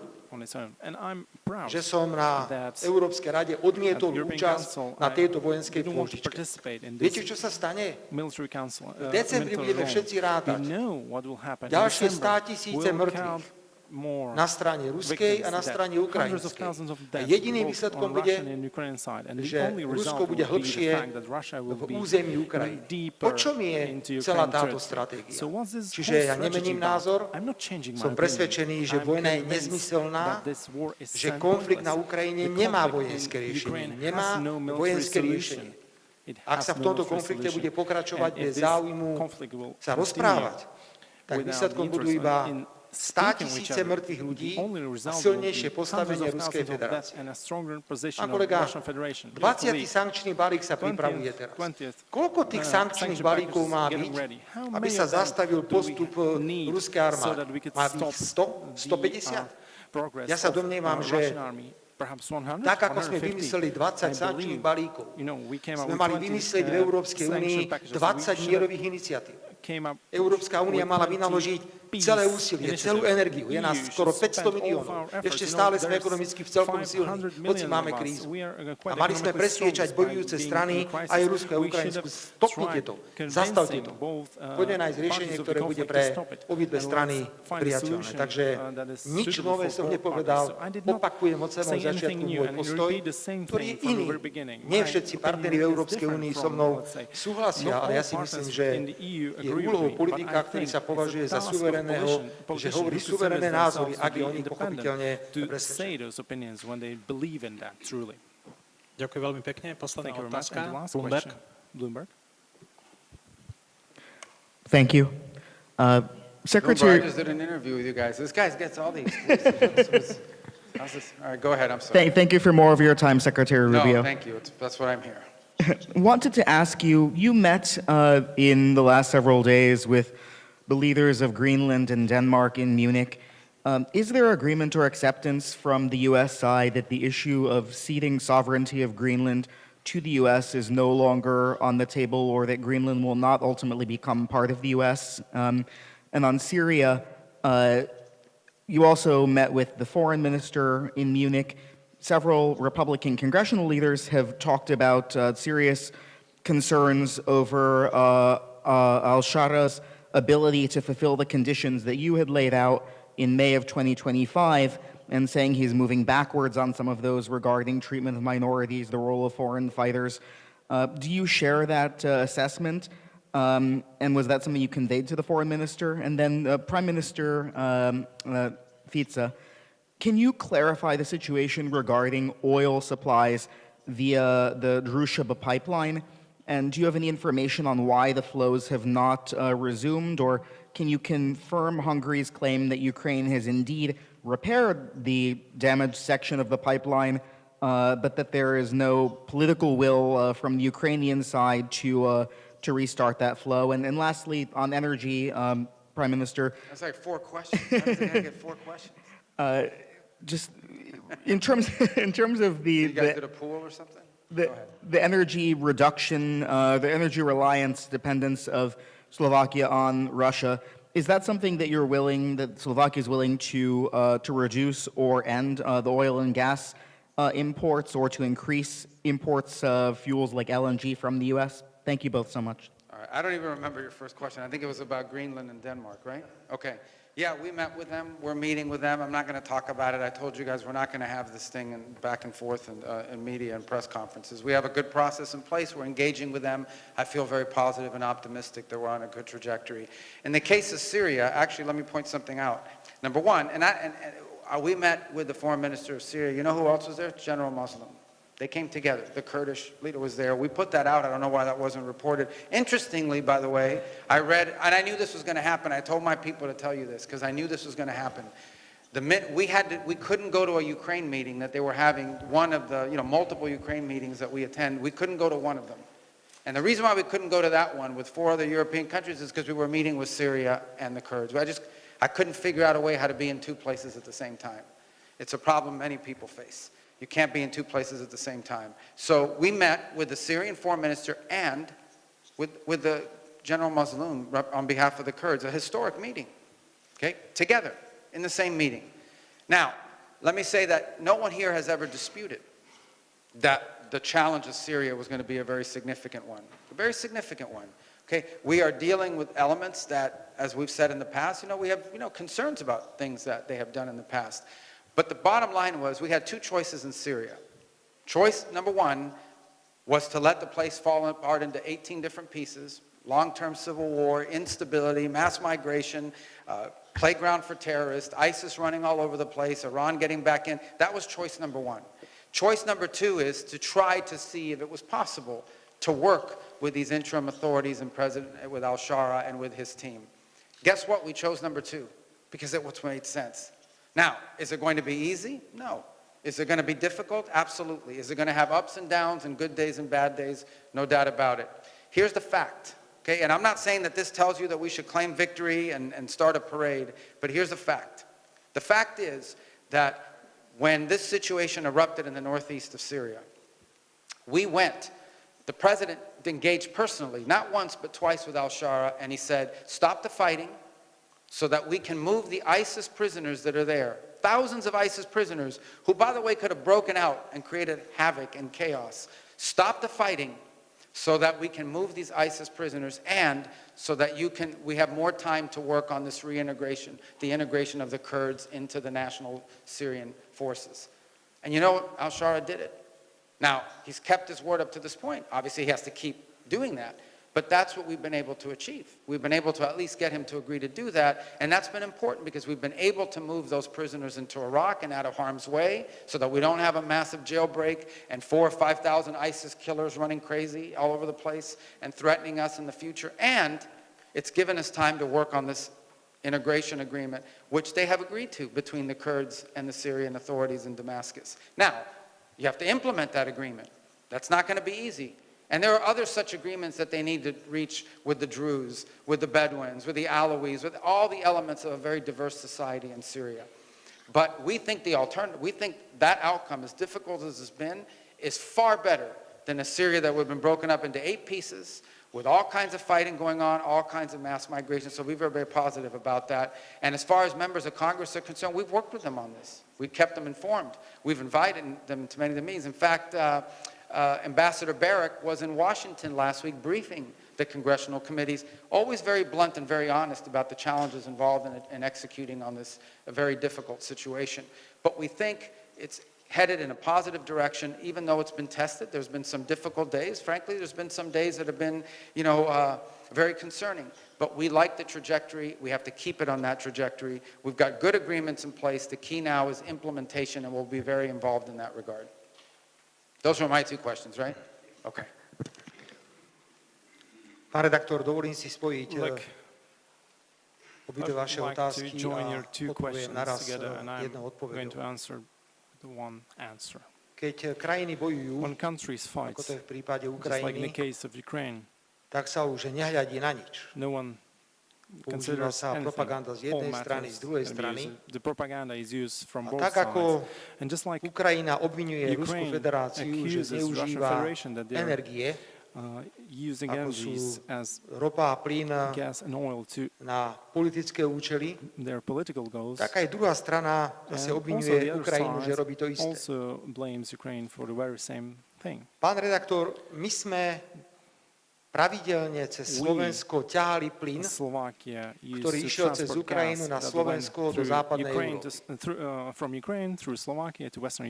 Speaker 2: že som na Európskej rade odmietol účasť na tejto vojenskej pôžičke. Viete, čo sa stane? V decembri budeme všetci rátať. Ďalšie 100 000 mŕtvych na strane ruskej a na strane ukrajinskej. A jediným výsledkom bude, že Rusko bude hlbšie v území Ukrajiny. O čom je celá táto stratégia? Čiže ja nemením názor, som presvedčený, že vojna je nezmyselná, že konflikt na Ukrajine nemá vojenské riešenie. Nemá vojenské riešenie. Ak sa v tomto konflikte bude pokračovať bez záujmu sa rozprávať, tak výsledkom budú iba 100 000 mŕtvych ľudí a silnejšie postavenie Ruskej federácie. Pán kolega, 20. sankčný balík sa pripravuje teraz. Koľko tých sankčných balíkov má byť, aby sa zastavil postup ruskej armády? Má byť 100? 150? Ja sa domnievam, že tak, ako sme vymysleli 20 sankčných balíkov, sme mali vymyslieť v Európskej únii 20 mierových iniciatív. Európska únia mala vynaložiť celé úsilie, celú energiu. Je nás skoro 500 miliónov. Ešte stále sme ekonomicky v celkom silní, hoci máme krízu. A mali sme presviečať bojujúce strany, aj Rusko a Ukrajinsku. Stopnite to, zastavte to. Poďme nájsť riešenie, ktoré bude pre obidve strany priateľné. Takže nič nové som nepovedal. Opakujem od samého začiatku môj postoj, ktorý je iný. Nie všetci partneri v Európskej únii so mnou súhlasia, ale ja si myslím, že je úlohou politika, ktorý sa považuje za suverénneho, že hovorí suverénne názory, ak je o nich pochopiteľne presvedčený.
Speaker 3: Ďakujem veľmi pekne. Posledná otázka. Bloomberg.
Speaker 8: Thank you. Secretary...
Speaker 4: I just did an interview with you guys. This guy gets all the exclusives. All right, go ahead. I'm sorry.
Speaker 8: Thank you for more of your time, Secretary Rubio.
Speaker 4: No, thank you. That's what I'm here.
Speaker 8: Wanted to ask you, you met in the last several days with the leaders of Greenland and Denmark in Munich. Is there agreement or acceptance from the U.S. side that the issue of ceding sovereignty of Greenland to the U.S. is no longer on the table, or that Greenland will not ultimately become part of the U.S.? And on Syria, you also met with the foreign minister in Munich. Several Republican congressional leaders have talked about serious concerns over al-Shara's ability to fulfill the conditions that you had laid out in May of 2025, and saying he's moving backwards on some of those regarding treatment of minorities, the role of foreign fighters. Do you share that assessment? And was that something you conveyed to the foreign minister? And then Prime Minister Fico, can you clarify the situation regarding oil supplies via the Druzhba pipeline? And do you have any information on why the flows have not resumed? Or can you confirm Hungary's claim that Ukraine has indeed repaired the damaged section of the pipeline, but that there is no political will from the Ukrainian side to restart that flow? And lastly, on energy, Prime Minister.
Speaker 4: That's like 4 questions. How does the guy get 4 questions?
Speaker 8: Just in terms of
Speaker 4: You guys did a pool or something?
Speaker 8: the energy reduction, the energy reliance dependence of Slovakia on Russia, is that something that that Slovakia is willing to reduce or end the oil and gas imports, or to increase imports of fuels like LNG from the U.S.? Thank you both so much.
Speaker 4: All right. I don't even remember your first question. I think it was about Greenland and Denmark, right? Okay. Yeah, we met with them. We're meeting with them. I'm not going to talk about it. I told you guys we're not going to have this thing back and forth in media and press conferences. We have a good process in place. We're engaging with them. I feel very positive and optimistic that we're on a good trajectory. In the case of Syria, actually, let me point something out. Number one, we met with the foreign minister of Syria. You know who else was there? General Muslim. They came together. The Kurdish leader was there. We put that out. I don't know why that wasn't reported. Interestingly, by the way, I read, and I knew this was going to happen. I told my people to tell you this because I knew this was going to happen. We couldn't go to a Ukraine meeting that they were having, one of the multiple Ukraine meetings that we attend. We couldn't go to one of them. And the reason why we couldn't go to that one with 4 other European countries is because we were meeting with Syria and the Kurds. I couldn't figure out a way how to be in 2 places at the same time. It's a problem many people face. You can't be in 2 places at the same time. So we met with the Syrian foreign minister and with the General Mazloum on behalf of the Kurds, a historic meeting, okay, together in the same meeting. Now, let me say that no one here has ever disputed that the challenge of Syria was going to be a very significant one, okay? We are dealing with elements that, as we've said in the past, we have concerns about things that they have done in the past. But the bottom line was we had 2 choices in Syria. Choice number 1 was to let the place fall apart into 18 different pieces, long-term civil war, instability, mass migration, playground for terrorists, ISIS running all over the place, Iran getting back in. That was choice number 1. Choice number 2 is to try to see if it was possible to work with these interim authorities and with al-Shara and with his team. Guess what? We chose number 2 because it made sense. Now, is it going to be easy? No. Is it going to be difficult? Absolutely. Is it going to have ups and downs and good days and bad days? No doubt about it. Here's the fact, okay? And I'm not saying that this tells you that we should claim victory and start a parade, but here's the fact. The fact is that when this situation erupted in the northeast of Syria, the president engaged personally, not once but twice with al-Shara, and he said, stop the fighting, so that we can move the ISIS prisoners that are there. Thousands of ISIS prisoners who, by the way, could have broken out and created havoc and chaos. Stop the fighting so that we can move these ISIS prisoners and so that we have more time to work on this reintegration, the integration of the Kurds into the national Syrian forces. And al-Shara did it. Now, he's kept his word up to this point. Obviously, he has to keep doing that. But that's what we've been able to achieve. We've been able to at least get him to agree to do that, and that's been important because we've been able to move those prisoners into Iraq and out of harm's way so that we don't have a massive jailbreak and 4,000 or 5,000 ISIS killers running crazy all over the place and threatening us in the future. And it's given us time to work on this integration agreement, which they have agreed to between the Kurds and the Syrian authorities in Damascus. Now, you have to implement that agreement. That's not going to be easy. And there are other such agreements that they need to reach with the Druze, with the Bedouins, with the Alawis, with all the elements of a very diverse society in Syria. But we think that outcome, as difficult as it's been, is far better than a Syria that would have been broken up into 8 pieces, with all kinds of fighting going on, all kinds of mass migration. So we're very, very positive about that. And as far as members of Congress are concerned, we've worked with them on this. We've kept them informed. We've invited them to many of the meetings. In fact, Ambassador Barrack was in Washington last week briefing the congressional committees, always very blunt and very honest about the challenges involved in executing on this very difficult situation. But we think it's headed in a positive direction, even though it's been tested. There's been some difficult days. Frankly, there's been some days that have been, very concerning. But we like the trajectory. We have to keep it on that trajectory. We've got good agreements in place. The key now is implementation, and we'll be very involved in that regard. Those were my 2 questions, right? Okay.
Speaker 2: Pán redaktor, dovolím si spojiť obidve vaše otázky a odpoviem naraz jednou odpoveďou. Keď krajiny bojujú, ako to je v prípade Ukrajiny, tak sa už nehľadí na nič.
Speaker 1: používa sa propaganda z jednej strany, z druhej strany. A tak ako Ukrajina obviňuje Ruskú federáciu, že zneužíva energie, ako sú ropa a plyn na politické účely, tak aj druhá strana zase obviňuje Ukrajinu, že robí to isté. Pán redaktor, my sme pravidelne cez Slovensko ťahali plyn, ktorý išiel cez Ukrajinu na Slovensko do západnej Európy.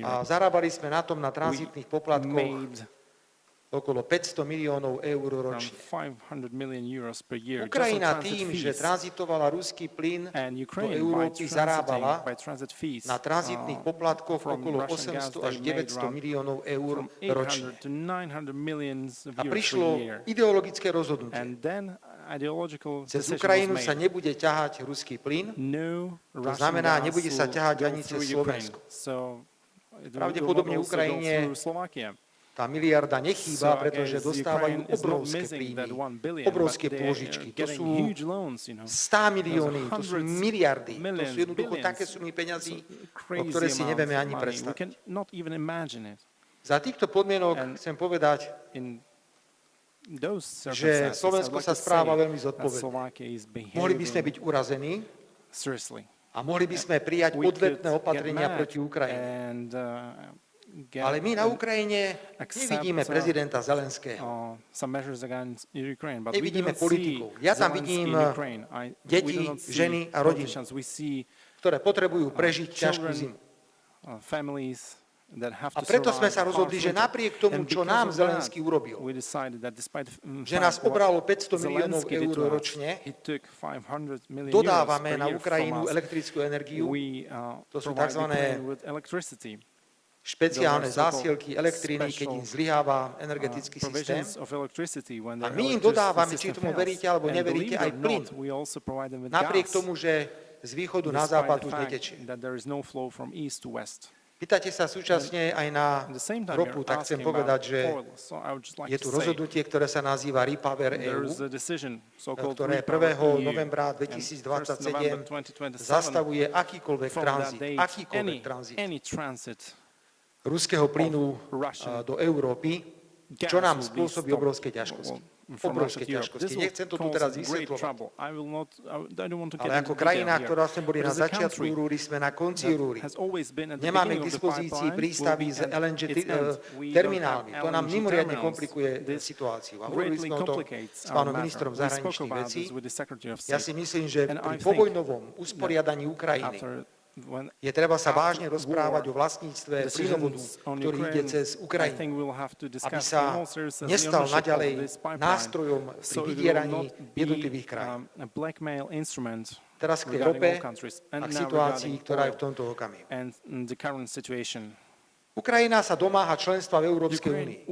Speaker 1: A zarábali sme na tom na tranzitných poplatkoch okolo 500 miliónov eur ročne. Ukrajina tým, že tranzitovala ruský plyn do Európy, zarábala na tranzitných poplatkoch okolo 800 až 900 miliónov eur ročne. A prišlo ideologické rozhodnutie. Cez Ukrajinu sa nebude ťahať ruský plyn, to znamená, nebude sa ťahať ani cez Slovensko. Pravdepodobne Ukrajine tá miliarda nechýba, pretože dostávajú obrovské príjmy, obrovské pôžičky. To sú 100 milióny, to sú miliardy. To sú jednoducho také sumy peňazí, o ktoré si nevieme ani predstaviť. Za týchto podmienok chcem povedať, že Slovensko sa správa veľmi zodpovedne. Mohli by sme byť urazení a mohli by sme prijať odvetné opatrenia proti Ukrajine. Ale my na Ukrajine nevidíme prezidenta Zelenského. Nevidíme politikov. Ja tam vidím deti, ženy a rodiny, ktoré potrebujú prežiť ťažkú zimu. A preto sme sa rozhodli, že napriek tomu, čo nám Zelenský urobil, že nás obralo 500 miliónov eur ročne, dodávame na Ukrajinu elektrickú energiu, to sú tzv. Špeciálne zásielky elektriny, keď im zlyháva energetický systém. A my im dodávame, či tomu veríte alebo neveríte, aj plyn. Napriek tomu, že z východu na západ už netečie. Pýtate sa súčasne aj na ropu, tak chcem povedať, že je tu rozhodnutie, ktoré sa nazýva Repower EU, ktoré 1. novembra 2027 zastavuje akýkoľvek tranzit ruského plynu do Európy, čo nám spôsobí obrovské ťažkosti. Nechcem to tu teraz vysvetľovať. Ale ako krajina, ktorá sme boli na začiatku rúry, sme na konci rúry. Nemáme k dispozícii prístavy s LNG terminálmi. To nám mimoriadne komplikuje situáciu. A hovorili sme o tom s pánom ministrom zahraničných vecí. Ja si myslím, že pri povojnovom usporiadaní Ukrajiny je treba sa vážne rozprávať o vlastníctve plynovodu, ktorý ide cez Ukrajinu, aby sa nestal naďalej nástrojom pri vydieraní jednotlivých krajín. Teraz k tej rope a k situácii, ktorá je v tomto okamihu. Ukrajina sa domáha členstva v Európskej únii.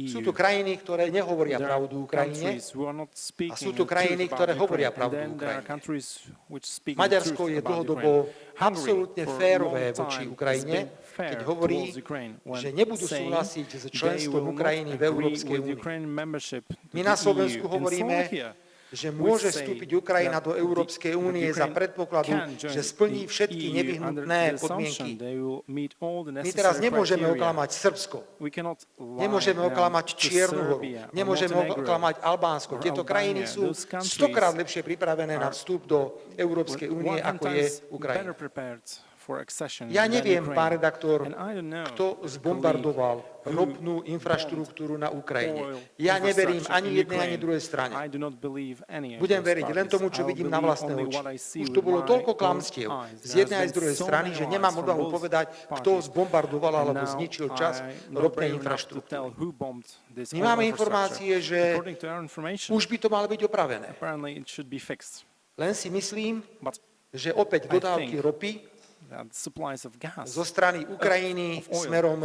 Speaker 1: Sú tu krajiny, ktoré nehovoria pravdu Ukrajine a sú tu krajiny, ktoré hovoria pravdu Ukrajine. Maďarsko je dlhodobo absolútne férové voči Ukrajine, keď hovorí, že nebudú súhlasiť s členstvom Ukrajiny v Európskej únii. My na Slovensku hovoríme, že môže vstúpiť Ukrajina do Európskej únie za predpokladu, že splní všetky nevyhnutné podmienky. My teraz nemôžeme oklamať Srbsko, nemôžeme oklamať Čiernu Horu, nemôžeme oklamať Albánsko. Tieto krajiny sú 100-krát lepšie pripravené na vstup do Európskej únie, ako je Ukrajina. Ja neviem, pán redaktor, kto zbombardoval ropnú infraštruktúru na Ukrajine. Ja neverím ani jednej, ani druhej strane. Budem veriť len tomu, čo vidím na vlastné oči. Už tu bolo toľko klamstiev z jednej aj z druhej strany, že nemám odvahu povedať, kto zbombardoval alebo zničil časť ropnej infraštruktúry. My máme informácie, že už by to malo byť opravené. Len si myslím, že opäť dodávky ropy zo strany Ukrajiny smerom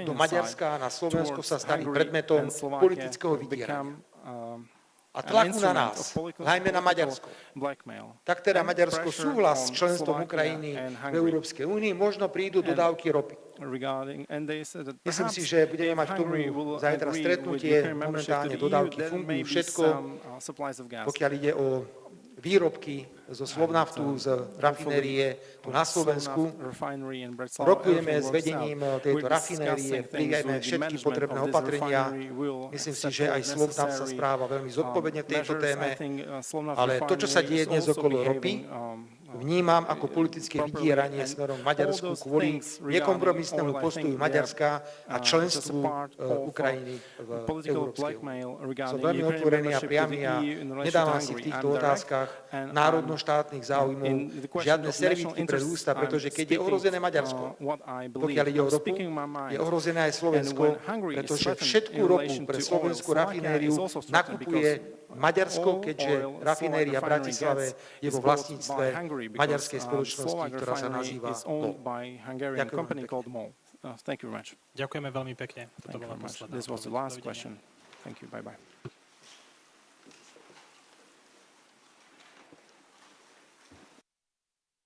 Speaker 1: do Maďarska a na Slovensko sa stali predmetom politického vydierania.
Speaker 2: a tlaku na nás, najmä na Maďarsko. Tak teda Maďarsko súhlas s členstvom Ukrajiny v Európskej únii, možno prídu dodávky ropy. Myslím si, že budeme mať k tomu zajtra stretnutie, momentálne dodávky fungujú, všetko, pokiaľ ide o výrobky zo Slovnaftu, z rafinérie tu na Slovensku. Rokujeme s vedením tejto rafinérie, prijajme všetky potrebné opatrenia. Myslím si, že aj Slovnaft sa správa veľmi zodpovedne v tejto téme, ale to, čo sa deje dnes okolo ropy, vnímam ako politické vydieranie smerom Maďarsku kvôli nekompromisnému postoju Maďarska a členstvu Ukrajiny v Európskej únii. Som veľmi otvorený a priamy a nedávam si v týchto otázkach národno-štátnych záujmov žiadne servítky pred ústa, pretože keď je ohrozené Maďarsko, pokiaľ ide o ropu, je ohrozené aj Slovensko, pretože všetkú ropu pre slovenskú rafinériu nakupuje Maďarsko, keďže rafinéria v Bratislave je vo vlastníctve maďarskej spoločnosti, ktorá sa nazýva MOL. Ďakujem.
Speaker 3: Ďakujeme veľmi pekne. Toto bola posledná.
Speaker 1: This was the last question. Thank you. Bye-bye.